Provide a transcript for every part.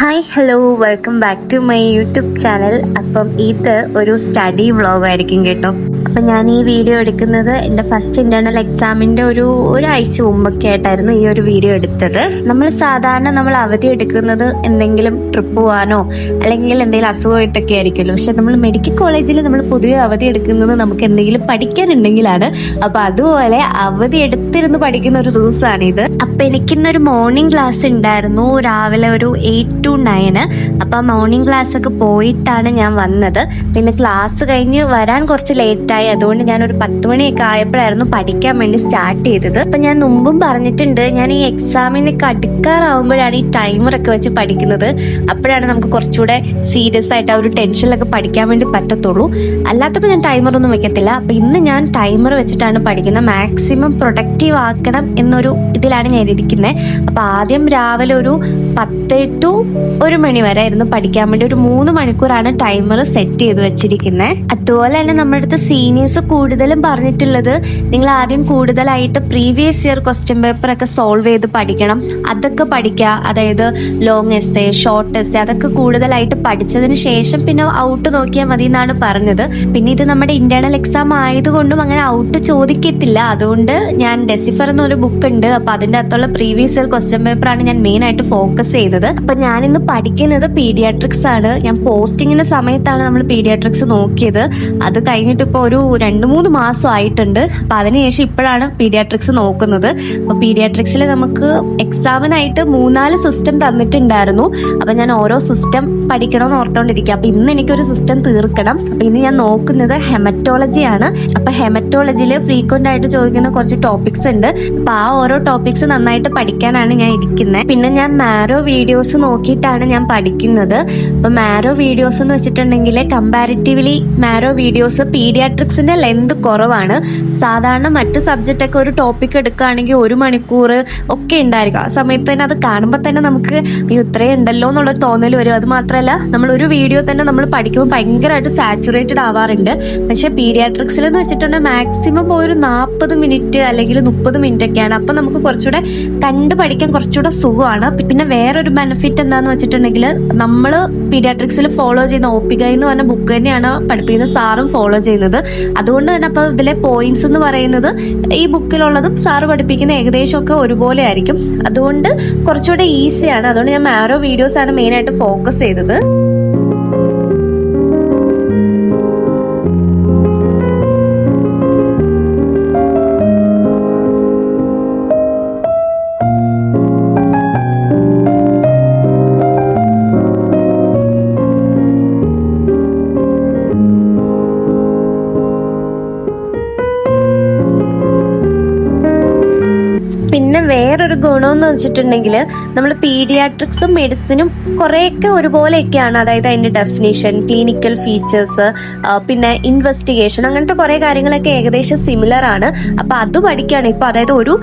Hi hello welcome back to my YouTube channel. അപ്പം ഇത് ഒരു സ്റ്റഡി വ്ളോഗ് ആയിരിക്കും കേട്ടോ. അപ്പം ഞാൻ ഈ വീഡിയോ എടുക്കുന്നത് എൻ്റെ ഫസ്റ്റ് ഇന്റേണൽ എക്സാമിൻ്റെ ഒരാഴ്ച മുമ്പൊക്കെ ആയിട്ടായിരുന്നു ഈ ഒരു വീഡിയോ എടുത്തത്. നമ്മൾ അവധി എടുക്കുന്നത് എന്തെങ്കിലും ട്രിപ്പ് പോകാനോ അല്ലെങ്കിൽ എന്തെങ്കിലും അസുഖമായിട്ടൊക്കെ ആയിരിക്കുമല്ലോ. പക്ഷെ നമ്മൾ മെഡിക്കൽ കോളേജിൽ നമ്മൾ പൊതുവെ അവധി എടുക്കുന്നത് നമുക്ക് എന്തെങ്കിലും പഠിക്കാനുണ്ടെങ്കിലാണ്. അപ്പം അതുപോലെ അവധി എടുത്തിരുന്ന് പഠിക്കുന്ന ഒരു ദിവസമാണിത്. അപ്പം എനിക്കിന്നൊരു മോർണിംഗ് ക്ലാസ് ഉണ്ടായിരുന്നു, രാവിലെ ഒരു 8 to 9. അപ്പം മോർണിംഗ് ക്ലാസ് ഒക്കെ പോയിട്ടാണ് ഞാൻ വന്നത്. പിന്നെ ക്ലാസ് കഴിഞ്ഞ് വരാൻ കുറച്ച് ലേറ്റായി, അതുകൊണ്ട് ഞാൻ ഒരു 10 മണിയൊക്കെ ആയപ്പോഴായിരുന്നു പഠിക്കാൻ വേണ്ടി സ്റ്റാർട്ട് ചെയ്തത്. അപ്പം ഞാൻ മുമ്പും പറഞ്ഞിട്ടുണ്ട്, ഞാൻ ഈ എക്സാമിനൊക്കെ അടുക്കാറാവുമ്പോഴാണ് ഈ ടൈമറൊക്കെ വെച്ച് പഠിക്കുന്നത്. അപ്പോഴാണ് നമുക്ക് കുറച്ചുകൂടെ സീരിയസ് ആയിട്ട് ആ ഒരു ടെൻഷനിലൊക്കെ പഠിക്കാൻ വേണ്ടി പറ്റത്തുള്ളൂ. അല്ലാത്തപ്പോൾ ഞാൻ ടൈമറൊന്നും വെക്കത്തില്ല. അപ്പം ഇന്ന് ഞാൻ ടൈമർ വെച്ചിട്ടാണ് പഠിക്കുന്നത്. മാക്സിമം പ്രൊഡക്റ്റീവ് ആക്കണം എന്നൊരു ഇതിലാണ് ഞാൻ ഇരിക്കുന്നത്. അപ്പം ആദ്യം രാവിലെ ഒരു 10 to 1 മണി വരെ ആയിരുന്നു പഠിക്കാൻ വേണ്ടി. ഒരു 3 മണിക്കൂറാണ് ടൈമർ സെറ്റ് ചെയ്ത് വെച്ചിരിക്കുന്നത്. അതുപോലെ തന്നെ നമ്മുടെ അടുത്ത് സീനിയേഴ്സ് കൂടുതലും പറഞ്ഞിട്ടുള്ളത്, നിങ്ങൾ ആദ്യം കൂടുതലായിട്ട് പ്രീവിയസ് ഇയർ ക്വസ്റ്റ്യൻ പേപ്പർ ഒക്കെ സോൾവ് ചെയ്ത് പഠിക്കണം, അതൊക്കെ പഠിക്കുക. അതായത് ലോങ് എസ്സേ, ഷോർട്ട് എസ്സേ, അതൊക്കെ കൂടുതലായിട്ട് പഠിച്ചതിന് ശേഷം പിന്നെ ഔട്ട് നോക്കിയാൽ മതി എന്നാണ് പറഞ്ഞത്. പിന്നെ ഇത് നമ്മുടെ ഇന്റേണൽ എക്സാം ആയതുകൊണ്ടും അങ്ങനെ ഔട്ട് ചോദിക്കത്തില്ല. അതുകൊണ്ട് ഞാൻ ഡെസിഫർ എന്നൊരു ബുക്ക് ഉണ്ട്, അപ്പൊ അതിന്റെ അകത്തുള്ള പ്രീവിയസ് ഇയർ ക്വസ്റ്റ്യൻ പേപ്പറാണ് ഞാൻ മെയിൻ ആയിട്ട് ഫോക്കസ് ചെയ്തത്. അപ്പൊ ഞാനിന്ന് പഠിക്കുന്നത് പീഡിയാട്രിക്സ് ആണ്. ഞാൻ പോസ്റ്റിങ്ങിന്റെ സമയത്താണ് നമ്മൾ പീഡിയാട്രിക്സ് നോക്കിയത്. അത് കഴിഞ്ഞിട്ട് ഇപ്പോൾ ഒരു 2-3 മാസം ആയിട്ടുണ്ട്. അപ്പൊ അതിനുശേഷം ഇപ്പോഴാണ് പീഡിയാട്രിക്സ് നോക്കുന്നത്. അപ്പൊ പീഡിയാട്രിക്സിൽ നമുക്ക് എക്സാമിനായിട്ട് 3-4 സിസ്റ്റം തന്നിട്ടുണ്ടായിരുന്നു. അപ്പൊ ഞാൻ ഓരോ സിസ്റ്റം പഠിക്കണമെന്ന് ഓർത്തോണ്ടിരിക്കുക. അപ്പൊ ഇന്ന് എനിക്കൊരു സിസ്റ്റം തീർക്കണം. അപ്പൊ ഇന്ന് ഞാൻ നോക്കുന്നത് ഹെമറ്റോളജി ആണ്. അപ്പൊ ഹെമറ്റോളജിയിൽ ഫ്രീക്വന്റ് ആയിട്ട് ചോദിക്കുന്ന കുറച്ച് ടോപ്പിക്സ് ഉണ്ട്. അപ്പൊ ആ ഓരോ ടോപ്പിക്സ് നന്നായിട്ട് പഠിക്കാനാണ് ഞാൻ ഇരിക്കുന്നത്. പിന്നെ ഞാൻ മാരോ വീഡിയോസ് നോക്കിയിട്ടാണ് ഞാൻ പഠിക്കുന്നത്. അപ്പൊ മാരോ വീഡിയോസ് എന്ന് വെച്ചിട്ടുണ്ടെങ്കിൽ കമ്പാരിറ്റീവ്ലി മാരോ വീഡിയോസ് പീഡിയാട്രിക്സിന്റെ ലെന്ത് കുറവാണ്. സാധാരണ മറ്റ് സബ്ജക്റ്റ് ഒക്കെ ഒരു ടോപ്പിക് എടുക്കുകയാണെങ്കിൽ 1 മണിക്കൂർ ഒക്കെ ഉണ്ടായിരിക്കും. ആ സമയത്ത് തന്നെ അത് കാണുമ്പോൾ തന്നെ നമുക്ക് ഇത്രയും ഉണ്ടല്ലോ എന്നുള്ളൊരു തോന്നൽ വരും. അത് മാത്രമല്ല, നമ്മൾ ഒരു വീഡിയോ തന്നെ നമ്മൾ പഠിക്കുമ്പോൾ ഭയങ്കരമായിട്ട് സാച്ചുറേറ്റഡ് ആവാറുണ്ട്. പക്ഷെ പീഡിയാട്രിക്സിൽ എന്ന് വെച്ചിട്ടുണ്ടെങ്കിൽ മാക്സിമം ഒരു 40 മിനിറ്റ് അല്ലെങ്കിൽ 30 മിനിറ്റ് ഒക്കെയാണ്. അപ്പൊ നമുക്ക് കുറച്ചുകൂടെ കണ്ടു പഠിക്കാൻ കുറച്ചുകൂടെ സുഖമാണ്. പിന്നെ വേറൊരു ബെനിഫിറ്റ് എന്താന്ന് വെച്ചിട്ടുണ്ടെങ്കിൽ, നമ്മൾ പീഡിയാട്രിക്സിൽ ഫോളോ ചെയ്യുന്ന ഓപ്പിക എന്ന് പറഞ്ഞ ബുക്ക് തന്നെയാണ് പഠിപ്പിക്കുന്ന സാറും ഫോളോ ചെയ്യുന്നത്. അതുകൊണ്ട് തന്നെ അപ്പൊ ഇതിലെ പോയിന്റ്സ് എന്ന് പറയുന്നത് ഈ ബുക്കിലുള്ളതും സാറ് പഠിപ്പിക്കുന്ന ഏകദേശം ഒക്കെ ഒരുപോലെ ആയിരിക്കും. അതുകൊണ്ട് കുറച്ചുകൂടെ ഈസിയാണ്. അതുകൊണ്ട് ഞാൻ മാരോ വീഡിയോസ് ആണ് മെയിൻ ആയിട്ട് ഫോക്കസ് ചെയ്തത്. പിന്നെ വേറൊരു ഗുണമെന്ന് വെച്ചിട്ടുണ്ടെങ്കിൽ, നമ്മൾ പീഡിയാട്രിക്സും മെഡിസിനും കുറേയൊക്കെ ഒരുപോലെയൊക്കെയാണ്. അതായത് അതിന്റെ ഡെഫിനിഷൻ, ക്ലിനിക്കൽ ഫീച്ചേഴ്സ്, പിന്നെ ഇൻവെസ്റ്റിഗേഷൻ, അങ്ങനത്തെ കുറെ കാര്യങ്ങളൊക്കെ ഏകദേശം സിമിലർ ആണ്. അപ്പൊ അത് പഠിക്കുകയാണ് ഇപ്പൊ. അതായത് ഒരു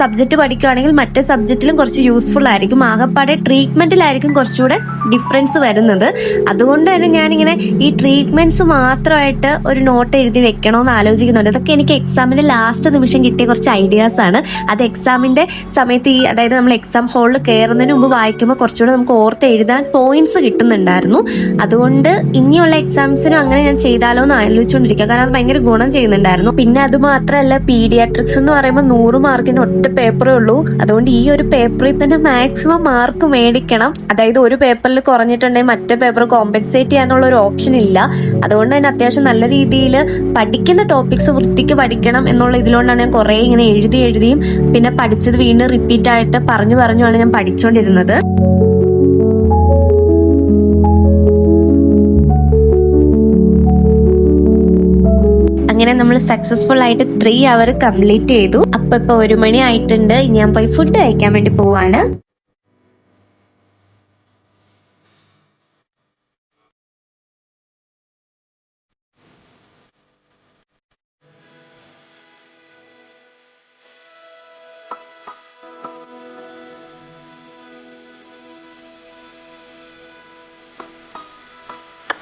സബ്ജക്ട് പഠിക്കുകയാണെങ്കിൽ മറ്റേ സബ്ജക്റ്റിലും കുറച്ച് യൂസ്ഫുൾ ആയിരിക്കും. ആകെപ്പാടെ ട്രീറ്റ്മെന്റിലായിരിക്കും കുറച്ചുകൂടെ ഡിഫറൻസ് വരുന്നത്. അതുകൊണ്ട് തന്നെ ഞാനിങ്ങനെ ഈ ട്രീറ്റ്മെന്റ്സ് മാത്രമായിട്ട് ഒരു നോട്ട് എഴുതി വെക്കണമെന്ന് ആലോചിക്കുന്നുണ്ട്. ഇതൊക്കെ എനിക്ക് എക്സാമിന്റെ ലാസ്റ്റ് നിമിഷം കിട്ടിയ കുറച്ച് ഐഡിയാസ് ആണ്. അത് എക്സാമിന്റെ സമയത്ത് അതായത് നമ്മൾ എക്സാം ഹാളിൽ കയറുന്നതിന് മുമ്പ് വായിക്കുമ്പോൾ കുറച്ചുകൂടെ നമുക്ക് ഓർത്ത് എഴുതാൻ പോയിന്റ്സ് കിട്ടുന്നുണ്ടായിരുന്നു. അതുകൊണ്ട് ഇനിയുള്ള എക്സാംസിനും അങ്ങനെ ഞാൻ ചെയ്താലോ എന്ന് ആലോചിച്ചുകൊണ്ടിരിക്കുക. കാരണം അത് ഭയങ്കര ഗുണം ചെയ്യുന്നുണ്ടായിരുന്നു. പിന്നെ അത് മാത്രമല്ല, പീഡിയാട്രിക്സ് എന്ന് പറയുമ്പോൾ 100 മാർക്കിന് ഒറ്റ പേപ്പറേ ഉള്ളൂ. അതുകൊണ്ട് ഈ ഒരു പേപ്പറിൽ തന്നെ മാക്സിമം മാർക്ക് മേടിക്കണം. അതായത് ഒരു പേപ്പറിൽ കുറഞ്ഞിട്ടുണ്ടെങ്കിൽ മറ്റേ പേപ്പർ കോമ്പൻസേറ്റ് ചെയ്യാനുള്ള ഒരു ഓപ്ഷൻ ഇല്ല. അതുകൊണ്ട് തന്നെ അത്യാവശ്യം നല്ല രീതിയിൽ പഠിക്കുന്ന ടോപ്പിക്സ് വൃത്തിക്ക് പഠിക്കണം എന്നുള്ള ഇതിലുകൊണ്ടാണ് ഞാൻ കുറെ ഇങ്ങനെ എഴുതിയും പിന്നെ പഠിച്ചത് വീണ്ടും റിപ്പീറ്റ് ആയിട്ട് പറഞ്ഞുമാണ് ഞാൻ പഠിച്ചുകൊണ്ടിരുന്നത്. അങ്ങനെ നമ്മൾ സക്സസ്ഫുൾ ആയിട്ട് 3 അവർ കംപ്ലീറ്റ് ചെയ്തു. അപ്പൊ ഇപ്പൊ 1 മണി ആയിട്ടുണ്ട്. ഇനി ഞാൻ പോയി ഫുഡ് കഴിക്കാൻ വേണ്ടി പോവാണ്.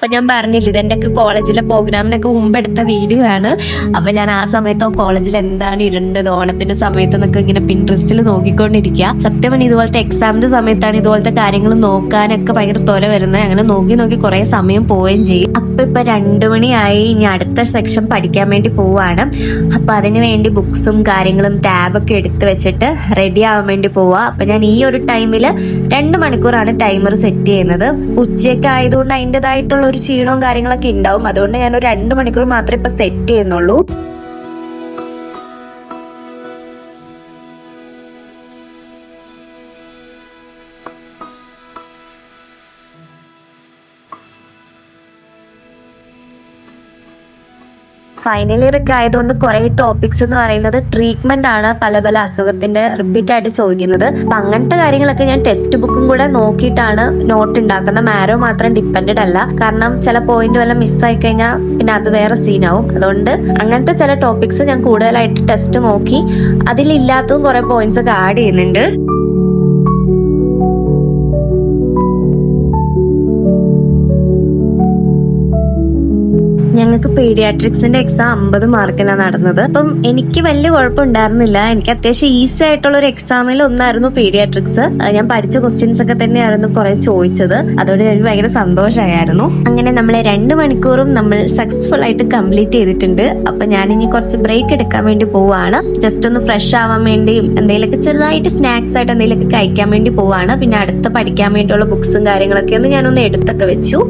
അപ്പൊ ഞാൻ പറഞ്ഞില്ല ഇതെന്റെയൊക്കെ കോളേജിലെ പ്രോഗ്രാമിനൊക്കെ മുമ്പ് എടുത്ത വീഡിയോ ആണ്. അപ്പൊ ഞാൻ ആ സമയത്ത് കോളേജിൽ എന്താണ് ഇടേണ്ടത് ഓണത്തിന്റെ സമയത്ത് എന്നൊക്കെ ഇങ്ങനെ പിൻട്രസ്റ്റിൽ നോക്കിക്കൊണ്ടിരിക്കുക. സത്യം പറഞ്ഞാൽ ഇതുപോലത്തെ എക്സാമിന്റെ സമയത്താണ് ഇതുപോലത്തെ കാര്യങ്ങൾ നോക്കാനൊക്കെ ഭയങ്കര തൊല വരുന്നത്. അങ്ങനെ നോക്കി നോക്കി കുറെ സമയം പോവുകയും ചെയ്യും. അപ്പൊ ഇപ്പൊ 2 മണിയായി. ഇനി അടുത്ത സെക്ഷൻ പഠിക്കാൻ വേണ്ടി പോവാണ്. അപ്പൊ അതിനു വേണ്ടി ബുക്സും കാര്യങ്ങളും ടാബൊക്കെ എടുത്ത് വെച്ചിട്ട് റെഡി ആവാൻ വേണ്ടി പോവാ. അപ്പൊ ഞാൻ ഈ ഒരു ടൈമിൽ 2 മണിക്കൂറാണ് ടൈമർ സെറ്റ് ചെയ്യുന്നത്. ഉച്ചയൊക്കെ ആയതുകൊണ്ട് അതിൻ്റെതായിട്ടുള്ള ഒരു ക്ഷീണവും കാര്യങ്ങളൊക്കെ ഉണ്ടാവും. അതുകൊണ്ട് ഞാൻ ഒരു 2 മണിക്കൂർ മാത്രമേ ഇപ്പൊ സെറ്റ് ചെയ്യുന്നുള്ളൂ. ഫൈനൽ ഇയർ ഒക്കെ ആയതുകൊണ്ട് കുറെ ടോപ്പിക്സ് എന്ന് പറയുന്നത് ട്രീറ്റ്മെന്റ് ആണ്. പല പല അസുഖത്തിന്റെ റിപ്പീറ്റ് ആയിട്ട് ചോദിക്കുന്നത്. അപ്പൊ അങ്ങനത്തെ കാര്യങ്ങളൊക്കെ ഞാൻ ടെക്സ്റ്റ് ബുക്കും കൂടെ നോക്കിയിട്ടാണ് നോട്ട് ഉണ്ടാക്കുന്നത്. മാരോ മാത്രം ഡിപ്പെൻഡഡ് അല്ല. കാരണം ചില പോയിന്റ് വല്ല മിസ്സായി കഴിഞ്ഞാൽ പിന്നെ അത് വേറെ സീനാവും. അതുകൊണ്ട് അങ്ങനത്തെ ചില ടോപ്പിക്സ് ഞാൻ കൂടുതലായിട്ട് ടെസ്റ്റ് നോക്കി അതിലില്ലാത്തതും കുറെ പോയിന്റ്സ് ഒക്കെ ആഡ് ചെയ്യുന്നുണ്ട്. ഞങ്ങൾക്ക് പീഡിയാട്രിക്സിന്റെ എക്സാം 50 മാർക്കിലാണ് നടന്നത്. അപ്പം എനിക്ക് വലിയ കുഴപ്പമുണ്ടായിരുന്നില്ല. എനിക്ക് അത്യാവശ്യം ഈസി ആയിട്ടുള്ള ഒരു എക്സാമിൽ ഒന്നായിരുന്നു പീഡിയാട്രിക്സ്. ഞാൻ പഠിച്ച ക്വസ്റ്റ്യൻസ് ഒക്കെ തന്നെയായിരുന്നു കുറെ ചോദിച്ചത്. അതുകൊണ്ട് എനിക്ക് ഭയങ്കര സന്തോഷമായിരുന്നു. അങ്ങനെ നമ്മളെ 2 മണിക്കൂറും നമ്മൾ സക്സസ്ഫുൾ ആയിട്ട് കംപ്ലീറ്റ് ചെയ്തിട്ടുണ്ട്. അപ്പൊ ഞാൻ ഇനി കുറച്ച് ബ്രേക്ക് എടുക്കാൻ വേണ്ടി പോവാണ്. ജസ്റ്റ് ഒന്ന് ഫ്രഷ് ആവാൻ വേണ്ടിയും എന്തെങ്കിലുമൊക്കെ ചെറുതായിട്ട് സ്നാക്സ് ആയിട്ട് എന്തെങ്കിലുമൊക്കെ കഴിക്കാൻ വേണ്ടി പോവാണ്. പിന്നെ അടുത്ത പഠിക്കാൻ വേണ്ടിയുള്ള ബുക്സും കാര്യങ്ങളൊക്കെ ഒന്ന് ഞാനൊന്ന് എടുത്തൊക്കെ വെച്ചു.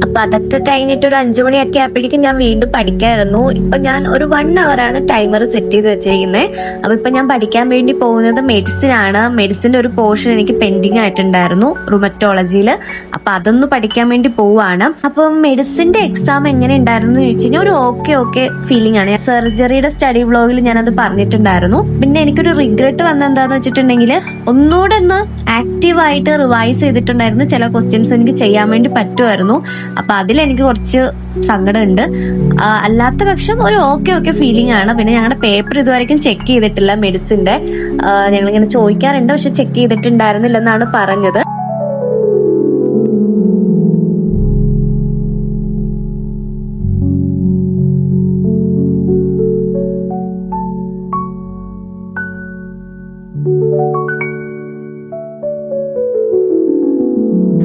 അപ്പൊ അതൊക്കെ കഴിഞ്ഞിട്ട് ഒരു 5 മണിയൊക്കെ ആയപ്പോഴേക്കും ഞാൻ വീണ്ടും പഠിക്കായിരുന്നു. ഇപ്പൊ ഞാൻ ഒരു 1 അവറാണ് ടൈമർ സെറ്റ് ചെയ്ത് വെച്ചിരിക്കുന്നത്. അപ്പൊ ഇപ്പൊ ഞാൻ പഠിക്കാൻ വേണ്ടി പോകുന്നത് മെഡിസിൻ ആണ്. മെഡിസിന്റെ ഒരു പോർഷൻ എനിക്ക് പെൻഡിങ് ആയിട്ടുണ്ടായിരുന്നു റുമറ്റോളജിയിൽ. അപ്പൊ അതൊന്ന് പഠിക്കാൻ വേണ്ടി പോവാണ്. അപ്പൊ മെഡിസിന്റെ എക്സാം എങ്ങനെ ഉണ്ടായിരുന്നു എന്ന് ചോദിച്ചു കഴിഞ്ഞാൽ ഒരു ഓക്കെ ഫീലിംഗ് ആണ്. സർജറിയുടെ സ്റ്റഡി വ്ലോഗിൽ ഞാനത് പറഞ്ഞിട്ടുണ്ടായിരുന്നു. പിന്നെ എനിക്കൊരു റിഗ്രറ്റ് വന്ന എന്താന്ന് വെച്ചിട്ടുണ്ടെങ്കിൽ ഒന്നുകൂടെ ഒന്ന് ആക്റ്റീവായിട്ട് റിവൈസ് ചെയ്തിട്ടുണ്ടായിരുന്നു. ചില ക്വസ്റ്റ്യൻസ് എനിക്ക് ചെയ്യാൻ വേണ്ടി പറ്റുമായിരുന്നു. അപ്പൊ അതിലെനിക്ക് കുറച്ച് സങ്കടമുണ്ട്. അല്ലാത്ത പക്ഷം ഒരു ഓക്കെ ഫീലിംഗ് ആണ്. പിന്നെ ഞങ്ങളുടെ പേപ്പർ ഇതുവരെയും ചെക്ക് ചെയ്തിട്ടില്ല മെഡിസിന്റെ. ഞങ്ങളിങ്ങനെ ചോദിക്കാറുണ്ട്, പക്ഷെ ചെക്ക് ചെയ്തിട്ടുണ്ടായിരുന്നില്ലെന്നാണ് പറഞ്ഞത്.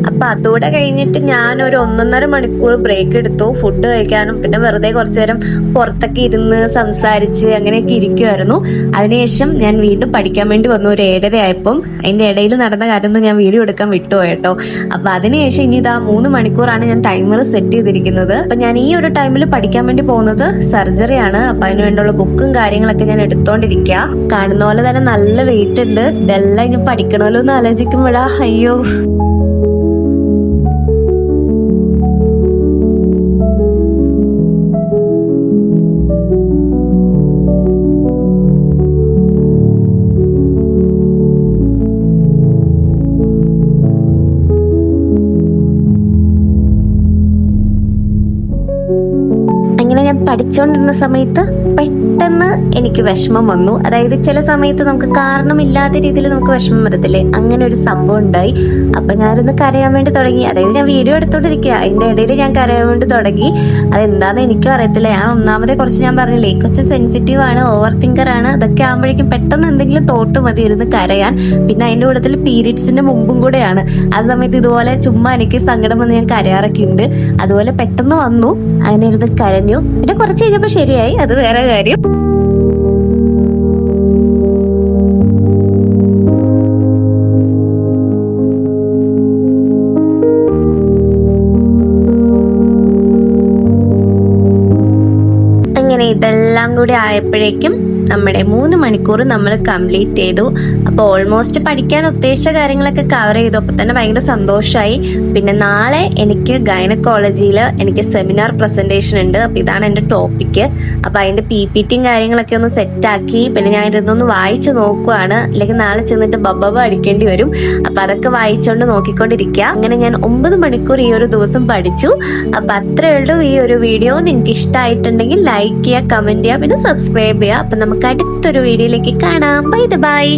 അപ്പൊ അതോടെ കഴിഞ്ഞിട്ട് ഞാൻ ഒരു 1.5 മണിക്കൂർ ബ്രേക്ക് എടുത്തു ഫുഡ് കഴിക്കാനും. പിന്നെ വെറുതെ കുറച്ചു നേരം പുറത്തൊക്കെ ഇരുന്ന് സംസാരിച്ച് അങ്ങനെയൊക്കെ ഇരിക്കുമായിരുന്നു. അതിനുശേഷം ഞാൻ വീണ്ടും പഠിക്കാൻ വേണ്ടി വന്നു. ഒരു 7:30 ആയപ്പം. അതിന്റെ ഇടയിൽ നടന്ന കാര്യമൊന്നും ഞാൻ വീഡിയോ എടുക്കാൻ വിട്ടുപോയി കേട്ടോ. അപ്പൊ അതിനുശേഷം ഇനി ഇതാ 3 മണിക്കൂറാണ് ഞാൻ ടൈമർ സെറ്റ് ചെയ്തിരിക്കുന്നത്. അപ്പൊ ഞാൻ ഈ ഒരു ടൈമിൽ പഠിക്കാൻ വേണ്ടി പോകുന്നത് സർജറിയാണ്. അപ്പൊ അതിന് വേണ്ടിയുള്ള ബുക്കും കാര്യങ്ങളൊക്കെ ഞാൻ എടുത്തോണ്ടിരിക്കുക. കാണുന്ന പോലെ തന്നെ നല്ല വെയിറ്റ് ഉണ്ട്. ഇതെല്ലാം ഇനി പഠിക്കണമല്ലോ എന്ന് ആലോചിക്കുമ്പോഴാ അയ്യോ. അങ്ങനെ ഞാൻ പഠിച്ചുകൊണ്ടിരുന്ന സമയത്ത് പെട്ടെന്ന് എനിക്ക് വിഷമം വന്നു. അതായത് ചില സമയത്ത് നമുക്ക് കാരണമില്ലാത്ത രീതിയിൽ നമുക്ക് വിഷമം വരത്തില്ലേ, അങ്ങനെ ഒരു സംഭവം ഉണ്ടായി. അപ്പൊ ഞാനൊന്ന് കരയാൻ വേണ്ടി തുടങ്ങി. അതായത് ഞാൻ വീഡിയോ എടുത്തോണ്ടിരിക്കുക, അതിന്റെ ഇടയിൽ ഞാൻ കരയാൻ വേണ്ടി തുടങ്ങി. അതെന്താന്ന് എനിക്കും അറിയത്തില്ല. ഞാൻ ഒന്നാമതെ കുറച്ച് ഞാൻ പറഞ്ഞില്ലേ കുറച്ച് സെൻസിറ്റീവ് ആണ്, ഓവർ തിങ്കർ ആണ്. അതൊക്കെ ആകുമ്പോഴേക്കും പെട്ടെന്ന് എന്തെങ്കിലും തോട്ട് മതി ഇരുന്ന് കരയാൻ. പിന്നെ അതിന്റെ കൂട്ടത്തിൽ പീരീഡ്സിന്റെ മുമ്പും കൂടെയാണ്. ആ സമയത്ത് ഇതുപോലെ ചുമ്മാ എനിക്ക് സങ്കടം വന്ന് ഞാൻ കരയാറൊക്കെ ഉണ്ട്. അതുപോലെ പെട്ടെന്ന് വന്നു, അങ്ങനെ ഇരുന്ന് കരഞ്ഞു. പിന്നെ കുറച്ച് കഴിഞ്ഞപ്പോ ശരിയായി, അത് വേറെ കാര്യം. അങ്ങനെ ഇതെല്ലാം കൂടി ആയപ്പോഴേക്കും നമ്മുടെ 3 മണിക്കൂർ നമ്മൾ കംപ്ലീറ്റ് ചെയ്തു. അപ്പോൾ ഓൾമോസ്റ്റ് പഠിക്കാൻ ഉദ്ദേശിച്ച കാര്യങ്ങളൊക്കെ കവർ ചെയ്തു. അപ്പോൾ തന്നെ ഭയങ്കര സന്തോഷമായി. പിന്നെ നാളെ എനിക്ക് ഗൈനക്കോളജിയിൽ എനിക്ക് സെമിനാർ പ്രസന്റേഷൻ ഉണ്ട്. അപ്പോൾ ഇതാണ് എൻ്റെ ടോപ്പിക്ക്. അപ്പോൾ അതിൻ്റെ PPTയും കാര്യങ്ങളൊക്കെ ഒന്ന് സെറ്റാക്കി പിന്നെ ഞാൻ ഇതൊന്ന് വായിച്ചു നോക്കുവാണ്. അല്ലെങ്കിൽ നാളെ ചെന്നിട്ട് ബബ്ബ അടിക്കേണ്ടി വരും. അപ്പോൾ അതൊക്കെ വായിച്ചുകൊണ്ട് നോക്കിക്കൊണ്ടിരിക്കുക. അങ്ങനെ ഞാൻ 9 മണിക്കൂർ ഈ ഒരു ദിവസം പഠിച്ചു. അപ്പോൾ അത്രേ ഉള്ളൂ ഈ ഒരു വീഡിയോ. നിങ്ങൾക്ക് ഇഷ്ടമായിട്ടുണ്ടെങ്കിൽ ലൈക്ക് ചെയ്യുക, കമന്റ് ചെയ്യുക, പിന്നെ സബ്സ്ക്രൈബ് ചെയ്യുക. അപ്പം നമുക്ക് അടുത്തൊരു വീഡിയോയിലേക്ക് കാണാം. ബൈ.